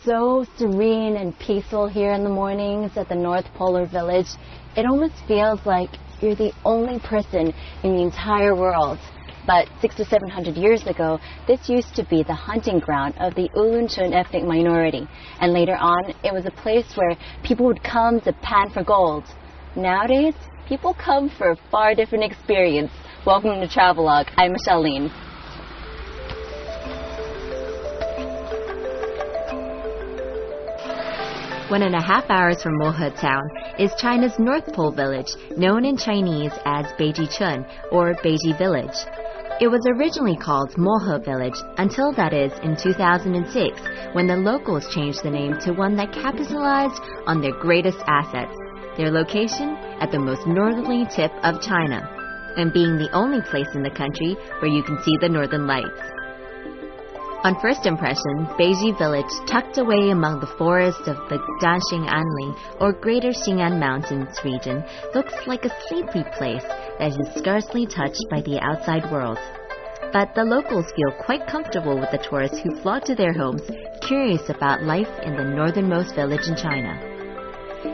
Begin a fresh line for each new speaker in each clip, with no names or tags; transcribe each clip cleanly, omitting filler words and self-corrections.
so serene and peaceful here in the mornings at the North Polar Village. It almost feels like you're the only person in the entire world. But 600 to 700 years ago, this used to be the hunting ground of the Ulunchun ethnic minority. And later on, it was a place where people would come to pan for gold. Nowadays, people come for a far different experience. Welcome to Travelogue. I'm Michelle Lean.
One and a half hours from Mohe town is China's North Pole village, known in Chinese as Beijichun or Beiji village. It was originally called Mohe village until, that is, in 2006, when the locals changed the name to one that capitalized on their greatest assets, their location at the most northerly tip of China, and being the only place in the country where you can see the northern lights. On first impression, Beiji village, tucked away among the forests of the Daxing Anling or Greater Xing'an Mountains region, looks like a sleepy place that is scarcely touched by the outside world. But the locals feel quite comfortable with the tourists who flock to their homes, curious about life in the northernmost village in China.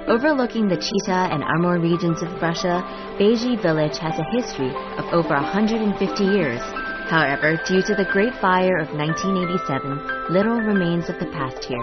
Overlooking the Chita and Amur regions of Russia, Beiji village has a history of over 150 years. However, due to the Great Fire of 1987, little remains of the past here.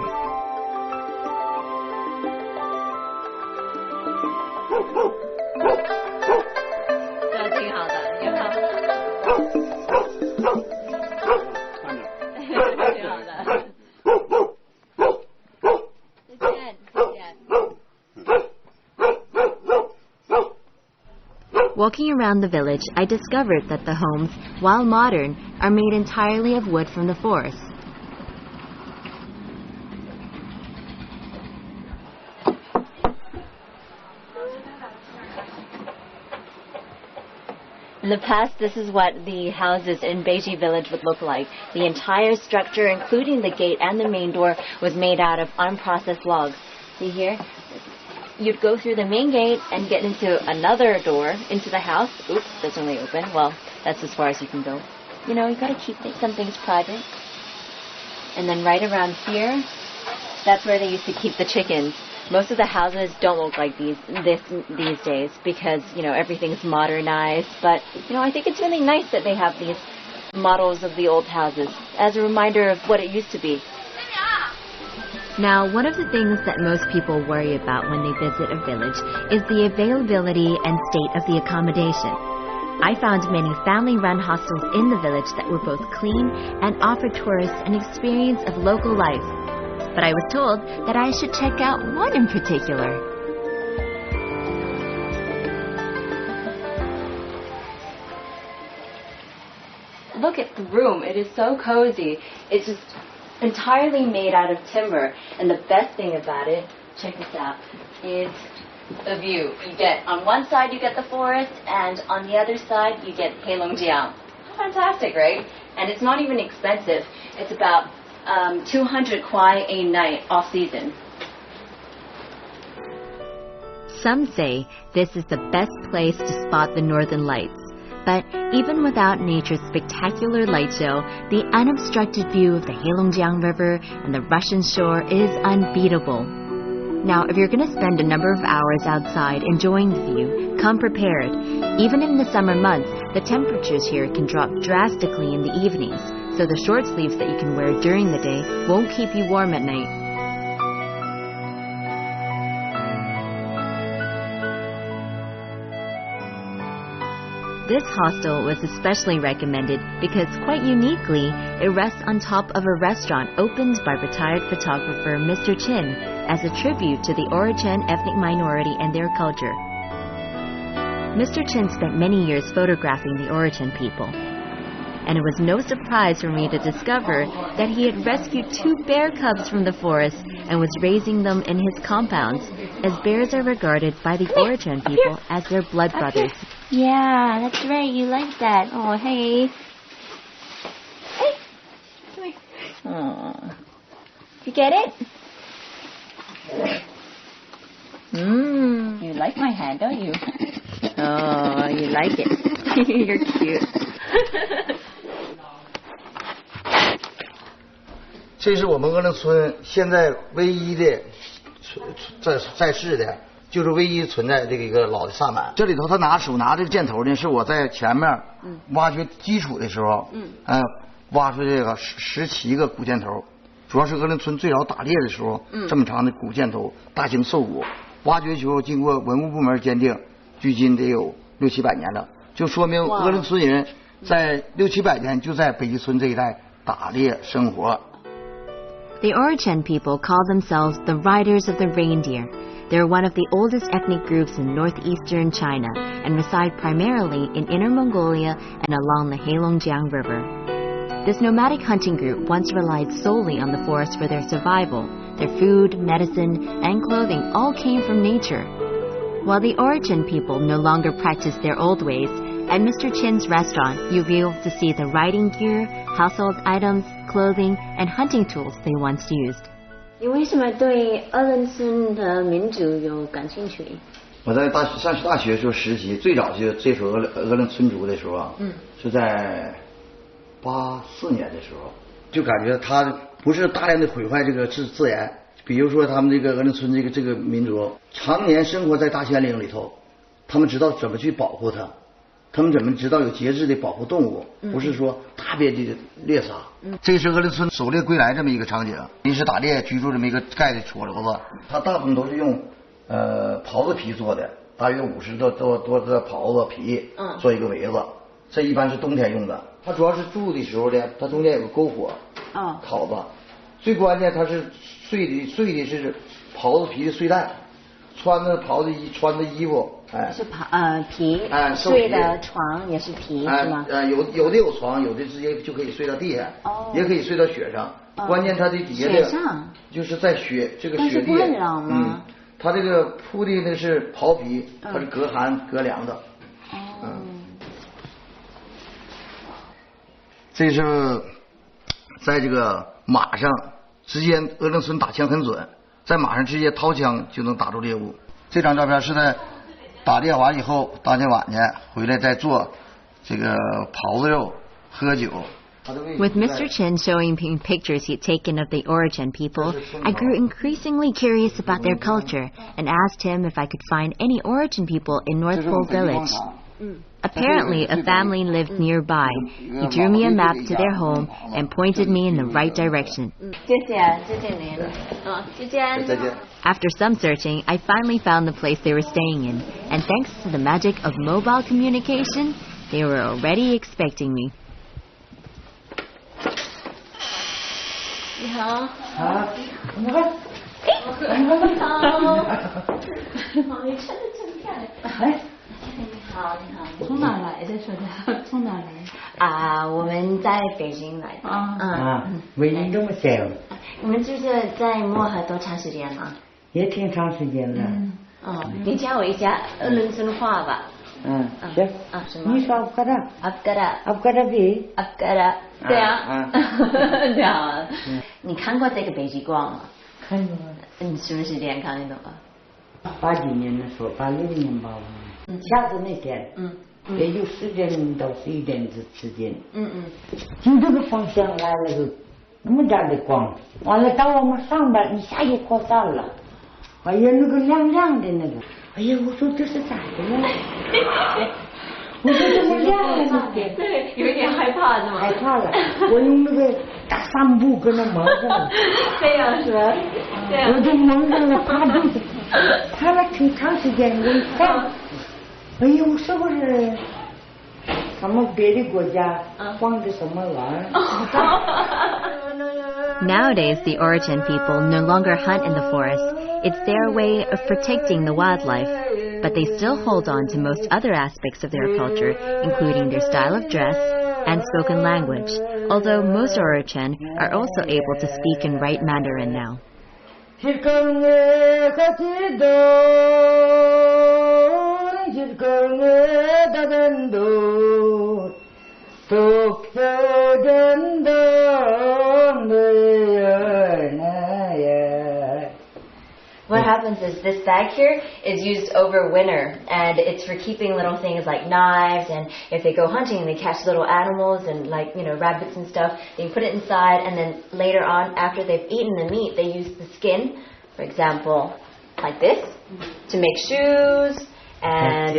Walking around the village, I discovered that the homes, while modern, are made entirely of wood from the forest.
In the past, this is what the houses in Beiji village would look like. The entire structure, including the gate and the main door, was made out of unprocessed logs. See here? You'd go through the main gate and get into another door into the house. Oops, that's only open. Well, that's as far as you can go. You know, you gotta keep some things private. And then right around here, that's where they used to keep the chickens. Most of the houses don't look like these days because, you know, everything's modernized. But, you know, I think it's really nice that they have these models of the old houses as a reminder of what it used to be.
Now, one of the things that most people worry about when they visit a village is the availability and state of the accommodation. I found many family-run hostels in the village that were both clean and offered tourists an experience of local life. But I was told that I should check out one in particular.
Look at the room. It is so cozy. It's just entirely made out of timber, and the best thing about it, check this out, is the view. You get, on one side you get the forest, and on the other side you get Heilongjiang. Fantastic, right? And it's not even expensive. It's about 200 kwai a night off season.
Some say this is the best place to spot the northern lights. But even without nature's spectacular light show, the unobstructed view of the Heilongjiang River and the Russian shore is unbeatable. Now, if you're going to spend a number of hours outside enjoying the view, come prepared. Even in the summer months, the temperatures here can drop drastically in the evenings, so the short sleeves that you can wear during the day won't keep you warm at night. This hostel was especially recommended because, quite uniquely, it rests on top of a restaurant opened by retired photographer Mr. Chin as a tribute to the Orichan ethnic minority and their culture. Mr. Chin spent many years photographing the Orichan people, and it was no surprise for me to discover that he had rescued 2 bear cubs from the forest and was raising them in his compounds, as bears are regarded by the Orichan people as their blood brothers.
Yeah, that's right. You like that. Oh, hey. Hey. Come here. Aww. You get it? You like my hand, don't you? Oh, you like it. You're cute.
这是我们鄂伦村现在唯一的在世的，就是唯一存在这个一个老的萨满。这里头他手拿这个箭头呢，是我在前面挖掘基础的时候，挖出这个17个古箭头，主要是鄂伦村最早打猎的时候，这么长的古箭头大型兽骨，挖掘以后经过文物部门鉴定，距今得有600-700年了，就说明鄂伦村人在600-700年就在北极村这一带打猎生活。
The Orichan people call themselves the Riders of the Reindeer. They're one of the oldest ethnic groups in northeastern China and reside primarily in Inner Mongolia and along the Heilongjiang River. This nomadic hunting group once relied solely on the forest for their survival. Their food, medicine, and clothing all came from nature. While the Orichan people no longer practice their old ways, at Mr. Chin's restaurant, you'll be able to see the riding gear, household items, clothing, and hunting tools they once used.
你为什么对鄂伦村的民族有感兴趣？
我在上大学的时候实习，最早就接触鄂伦村族的时候啊，是在84年的时候，就感觉他不是大量的毁坏这个自然，比如说他们这个鄂伦村这个民族常年生活在大森林里头，他们知道怎么去保护它。他们怎么知道有节制的保护动物，不是说大面积的猎杀。这是鄂伦村狩猎归来这么一个场景，临时打猎居住这么一个盖的戳楼子，它大部分都是用狍子皮做的，大约50多个狍子皮做一个围子，这一般是冬天用的。它主要是住的时候呢，它中间有个篝火，烤子，最关键它是睡的是狍子皮的睡袋，穿的衣服。
是皮，睡的床也是皮，是吗？
有的有床，有的直接就可以睡到地下，也可以睡到雪上。关键它的底下的就是在雪地，
但是不会冷吗？
它这个铺的那是袍皮，它是隔寒隔凉的。这是在这个马上，直接鄂伦村打枪很准，在马上直接掏枪就能打住猎物。这张照片是在打猎完以后，当天晚上回来再做这个狍子肉，喝酒。
With Mr. Chen showing me pictures he'd taken of the Orichan people, I grew increasingly curious about their culture and asked him if I could find any Orichan people in North Pole Village. Apparently, a family lived nearby. He drew me a map to their home and pointed me in the right direction. After some searching, I finally found the place they were staying in, and thanks to the magic of mobile communication, they were already expecting me.
你好。你穿得真漂亮。你好。
从哪来的？说的从哪来？
我们在北京来的。
北京这么小。
你们住在漠河多长时间了？
也挺长时间了。
你教我一下鄂伦村话吧。
行。
什么？
你说阿布嘎达比。
对啊。对啊。你看过这个北极光吗？
看过。
你什么时间看得懂啊
？80年的时候，86年吧。下子那天，也就10点到11点之间。从这个方向来了个那么大的光，完了到我们上边一下就扩散了。哎呀，那个亮亮的那个，哎呀，我说这是咋的了？我说这么亮了那天，
对，有点害怕是吗？
害怕了，我用那个大帆布跟它蒙上。
这样是吧？对啊。
我就蒙上了，怕了挺长时间，我一看。哎呦，是不是什么别的国家放的什么玩意儿？
Nowadays, the Orichan people no longer hunt in the forest. It's their way of protecting the wildlife. But they still hold on to most other aspects of their culture, including their style of dress and spoken language, although most Orichan are also able to speak and write Mandarin now.
What happens is this bag here is used over winter, and it's for keeping little things like knives, and if they go hunting and they catch little animals and like, rabbits and stuff, they can put it inside, and then later on, after they've eaten the meat, they use the skin, for example, like this, to make shoes and,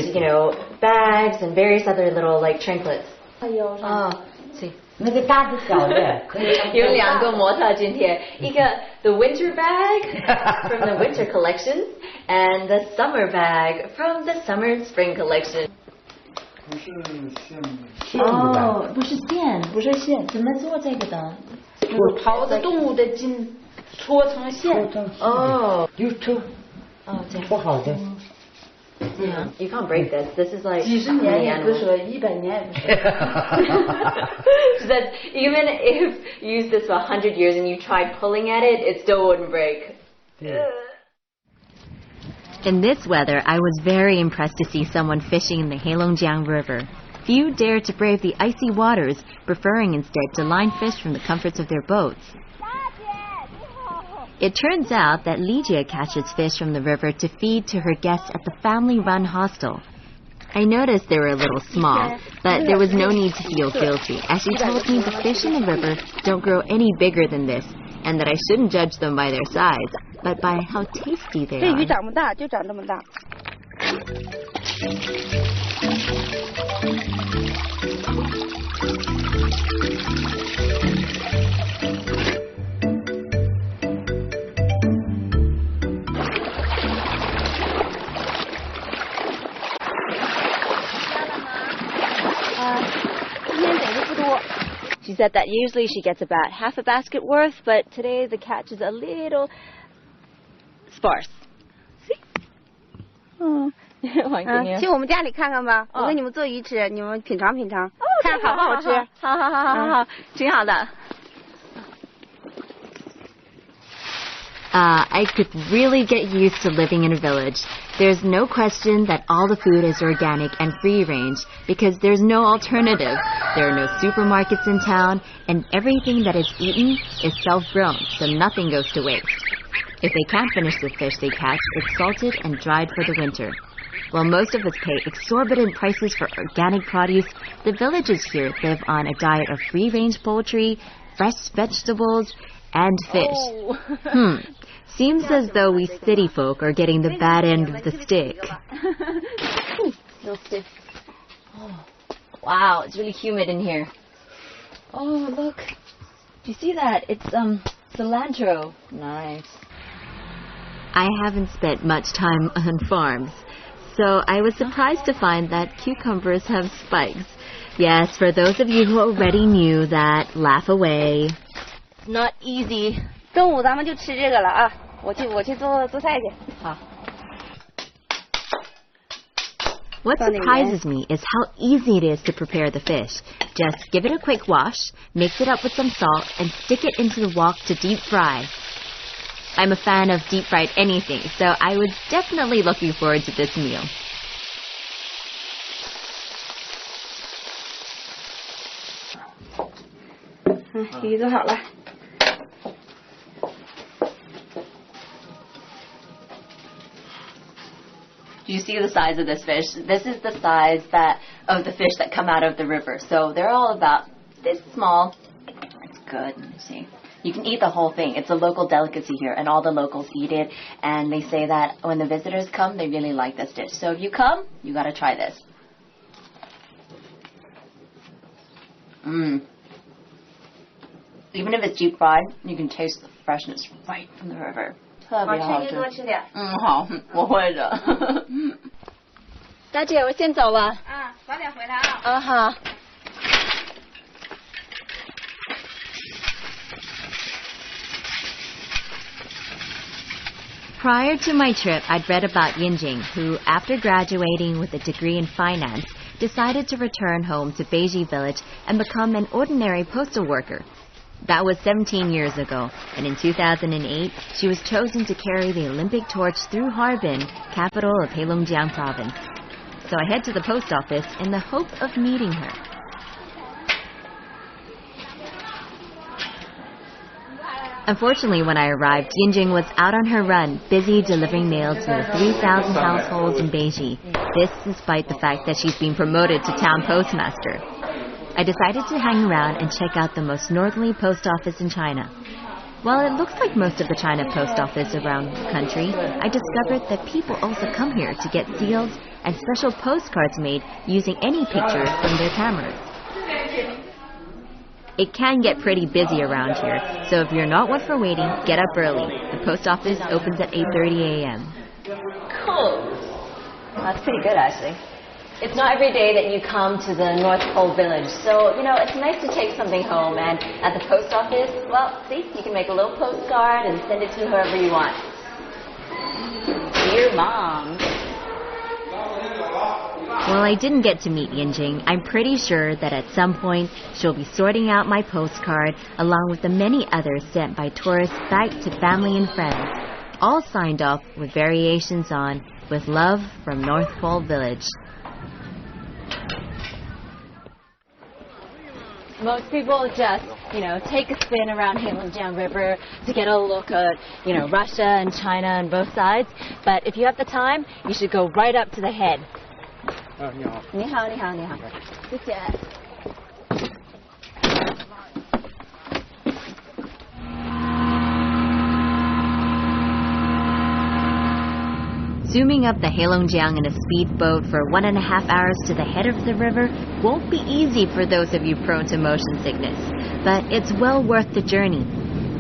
bags and various other little like trinkets. Oh, see.
那个大的小的可以。
有2个模特今天，一个 the winter bag from the winter collection and the summer bag from the summer and spring collection.
不是线
哦，不是线，不是线，怎么做这个的？刨的动物的筋，搓成线。
哦，
有抽。
哦，这样。
不好的。
Yeah, you can't break this. This is like
几十年也不说，100年也不说。
So that even if you use this for 100 years and you tried pulling at it, it still wouldn't break.
In this weather, I was very impressed to see someone fishing in the Heilongjiang River. Few dare to brave the icy waters, preferring instead to line fish from the comforts of their boats. It turns out that Li Jie catches fish from the river to feed to her guests at the family-run hostel. I noticed they were a little small, but there was no need to feel guilty, as she told me the fish in the river don't grow any bigger than this, and that I shouldn't judge them by their size, but by how tasty they are.
这鱼长不大，就长这么大。
She said that usually she gets about half a basket worth, but today the catch is a little sparse. See?
去我们家里看看吧，我给你们做鱼吃，你们品尝品尝，看好不好吃。
好，挺好的。
I could really get used to living in a village. There's no question that all the food is organic and free-range because there's no alternative. There are no supermarkets in town, and everything that is eaten is self-grown, so nothing goes to waste. If they can't finish the fish they catch, it's salted and dried for the winter. While most of us pay exorbitant prices for organic produce, the villagers here live on a diet of free-range poultry, fresh vegetables, and fish. Seems as though we city folk are getting the bad end of the stick.
Little stiff. Oh, wow, it's really humid in here. Oh, look. Do you see that? It's cilantro. Nice.
I haven't spent much time on farms, so I was surprised to find that cucumbers have spikes. Yes, for those of you who already knew that, laugh away.
It's not easy.
中午咱们就吃这个了啊！我去做菜去。
好。
What surprises me is how easy it is to prepare the fish. Just give it a quick wash, mix it up with some salt, and stick it into the wok to deep fry. I'm a fan of deep fried anything, so I was definitely looking forward to this meal.
鱼做好了。
Do you see the size of this fish? This is the size of the fish that come out of the river. So they're all about this small. It's good. Let me see. You can eat the whole thing. It's a local delicacy here, and all the locals eat it. And they say that when the visitors come, they really like this dish. So if you come, you got to try this. Even if it's deep fried, you can taste the freshness right from the river. 特别好吃，
多吃点。
好，我会的。大姐，我先走了。
早点回来啊。
好。
Prior to my trip, I'd read about Yinjing, who, after graduating with a degree in finance, decided to return home to Beiji Village and become an ordinary postal worker. That was 17 years ago, and in 2008, she was chosen to carry the Olympic torch through Harbin, capital of Heilongjiang province. So I head to the post office in the hope of meeting her. Unfortunately, when I arrived, Yinjing was out on her run, busy delivering mail to the 3,000 households in Beijing. This despite the fact that she's been promoted to town postmaster. I decided to hang around and check out the most northerly post office in China. While it looks like most of the China post office around the country, I discovered that people also come here to get seals and special postcards made using any picture from their cameras. It can get pretty busy around here, so if you're not one for waiting, get up early. The post office opens at 8:30 a.m.
Cool. That's pretty good, actually. It's not every day that you come to the North Pole Village, so, it's nice to take something home. And at the post office, well, see, you can make a little postcard and send it to whoever you want. Dear Mom.
While I didn't get to meet Yinjing, I'm pretty sure that at some point she'll be sorting out my postcard along with the many others sent by tourists back to family and friends, all signed off with variations on, "With love from North Pole Village."
Most people just, take a spin around Heilongjiang River to get a look at, Russia and China on both sides. But if you have the time, you should go right up to the head.
你好。
你好，你好，你好，谢谢。
Zooming up the Heilongjiang in a speedboat for 1.5 hours to the head of the river won't be easy for those of you prone to motion sickness, but it's well worth the journey.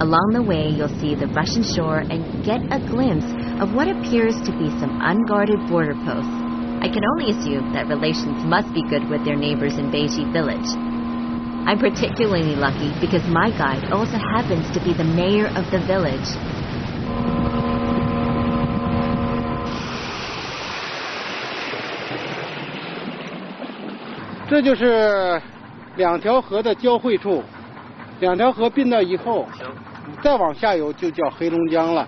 Along the way, you'll see the Russian shore and get a glimpse of what appears to be some unguarded border posts. I can only assume that relations must be good with their neighbors in Beiji village. I'm particularly lucky because my guide also happens to be the mayor of the village.
这就是两条河的交汇处，两条河并到以后，再往下游就叫黑龙江了。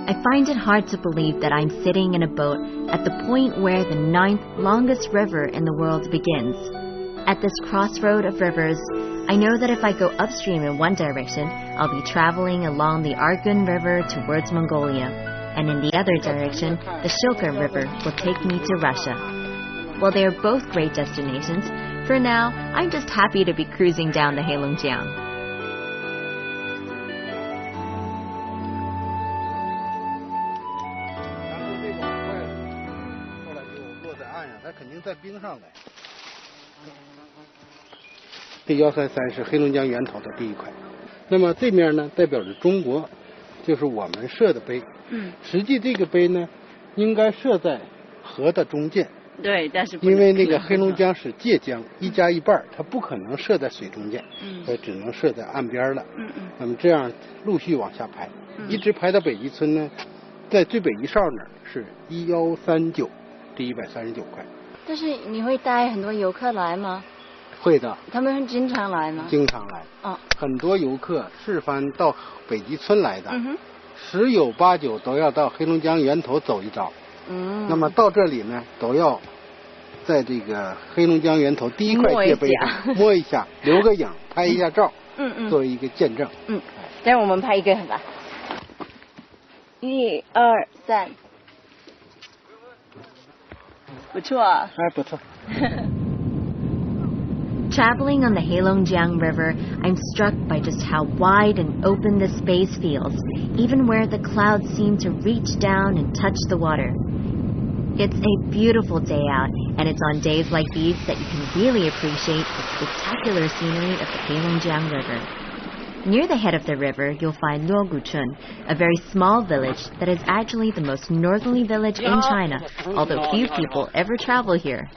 I find it hard to believe that I'm sitting in a boat at the point where the 9th longest river in the world begins. At this crossroad of rivers, I know that if I go upstream in one direction, I'll be traveling along the Argun River towards Mongolia, and in the other direction, the Shilka River will take me to Russia. While they are both great destinations, for now, I'm just happy to be cruising down the Heilongjiang.
在冰上来。这133是黑龙江源头的第一块，那么这面呢代表着中国，就是我们设的碑。实际这个碑呢，应该设在河的中间。
对，但是
因为那个黑龙江是界江，1加1半，它不可能设在水中间，所以只能设在岸边了。那么这样陆续往下排，一直排到北极村呢，在最北一哨那儿是1139，第139块。
但是你会带很多游客来吗？
会的。
他们经常来吗？
经常来。很多游客是番到北极村来的，10有8九都要到黑龙江源头走一遭。那么到这里呢，都要在这个黑龙江源头第一块界碑上摸一下，留个影，拍一下照，作为一个见证。
待会我们拍一个吧。1、2、3。 不错。哎，
不错。
Traveling on the Heilongjiang River, I'm struck by just how wide and open the space feels, even where the clouds seem to reach down and touch the water. It's a beautiful day out, and it's on days like these that you can really appreciate the spectacular scenery of the Heilongjiang River. Near the head of the river, you'll find Luoguchun, a very small village that is actually the most northerly village in China, although few people ever travel here.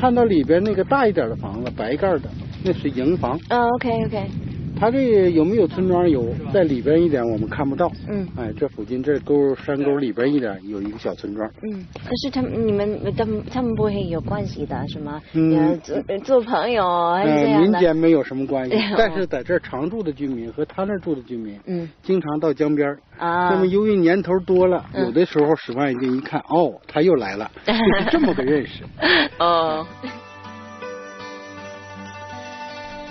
看到里边那个大一点的房子，白盖的，那是营房。
OK OK。
它这有没有村庄？有，在里边一点我们看不到。哎，这附近这山沟里边一点有一个小村庄。
可是他们不会有关系的，是吗？做朋友还是这样的？
民间没有什么关系，但是在这儿常住的居民和他那儿住的居民，经常到江边那么由于年头多了，有的时候10万一斤一看，哦，他又来了，就是这么个认识。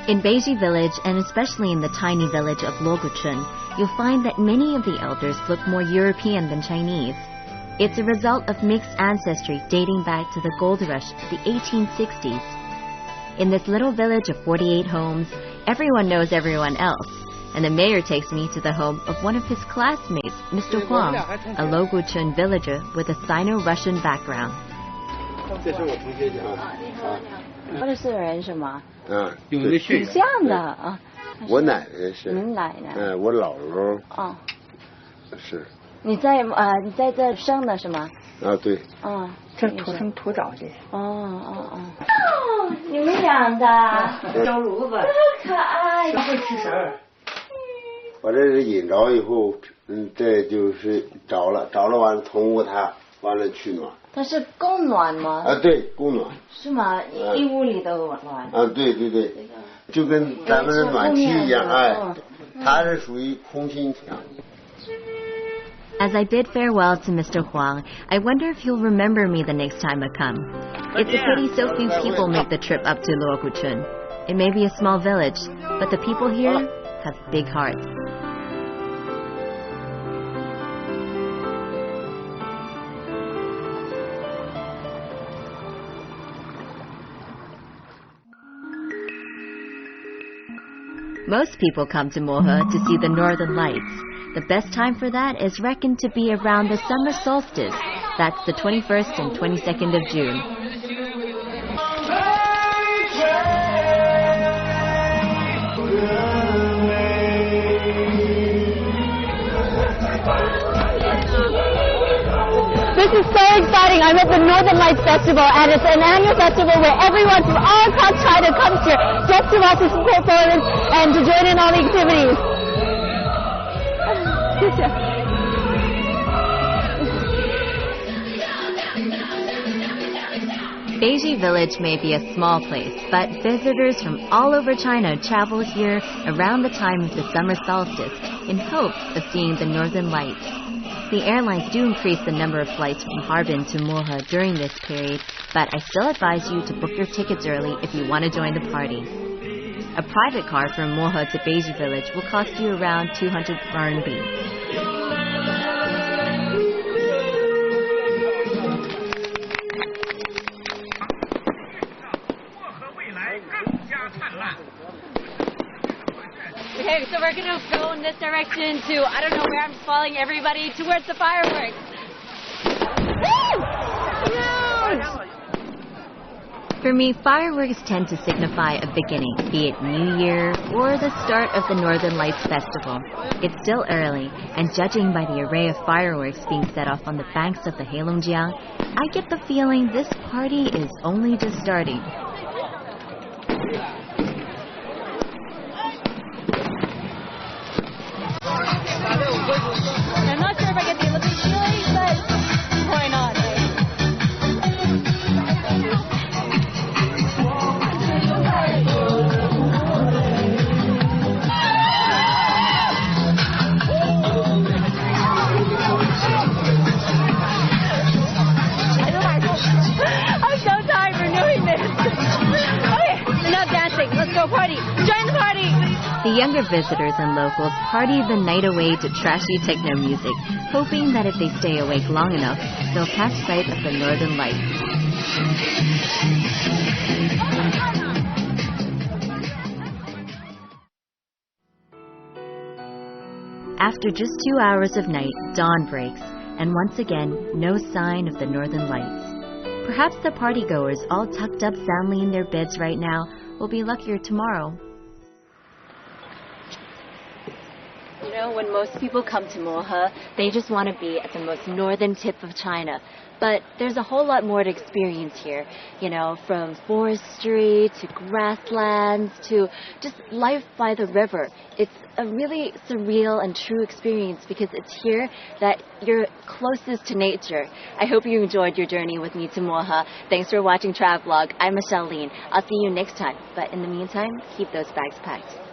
In Beiji village, and especially in the tiny village of Loguchun, you'll find that many of the elders look more European than Chinese. It's a result of mixed ancestry dating back to the gold rush of the 1860s. In this little village of 48 homes, everyone knows everyone else, and the mayor takes me to the home of one of his classmates, Mr. Huang, a Loguchun villager with a Sino-Russian background.
这是我同学家
我的是人是吗？
有那
挺像的啊。
我奶奶是。
您奶奶？
我姥姥。是。
你在这生的是吗？
对。
这土生土长的。
你们养的？
小炉子。
可爱。
会吃食儿。
我这是引着以后，这就是着了完了通过它，完了取暖。
它是供暖吗？
对，供暖。
是吗？一屋里都暖。
对，就跟咱们的暖气一样，它是属于空心墙。
As I bid farewell to Mr. Huang, I wonder if he'll remember me the next time I come. It's a pity so few people make the trip up to Luoguchun. It may be a small village, but the people here have big hearts. Most people come to Mohe to see the northern lights. The best time for that is reckoned to be around the summer solstice. That's the 21st and 22nd of June.
This is so exciting. I'm at the Northern Lights Festival, and it's an annual festival where everyone from all across China comes here just to watch this performance and to join in all the activities.
Beiji village may be a small place, but visitors from all over China travel here around the time of the summer solstice in hopes of seeing the northern lights. The airlines do increase the number of flights from Harbin to Mohe during this period, but I still advise you to book your tickets early if you want to join the party. A private car from Mohe to Beiji village will cost you around 200 RMB.
Okay, so we're going to go in this direction to, I don't know where I'm following everybody, towards the fireworks.
For me, fireworks tend to signify a beginning, be it New Year or the start of the Northern Lights Festival. It's still early, and judging by the array of fireworks being set off on the banks of the Heilongjiang, I get the feeling this party is only just starting.
I'm not sure if I get the Olympic feeling, but why not? I'm so tired for doing this. Okay, enough dancing. Let's go party. Join the party.
The younger visitors and locals party the night away to trashy techno music, hoping that if they stay awake long enough, they'll catch sight of the northern lights. After just 2 hours of night, dawn breaks, and once again, no sign of the northern lights. Perhaps the partygoers, all tucked up soundly in their beds right now, will be luckier tomorrow.
know, when most people come to Mohe, they just want to be at the most northern tip of China. But there's a whole lot more to experience here, you know, from forestry to grasslands to just life by the river. It's a really surreal and true experience because it's here that you're closest to nature. I hope you enjoyed your journey with me to Mohe. Thanks for watching Travelogue. I'm Michelle Lin. I'll see you next time. But in the meantime, keep those bags packed.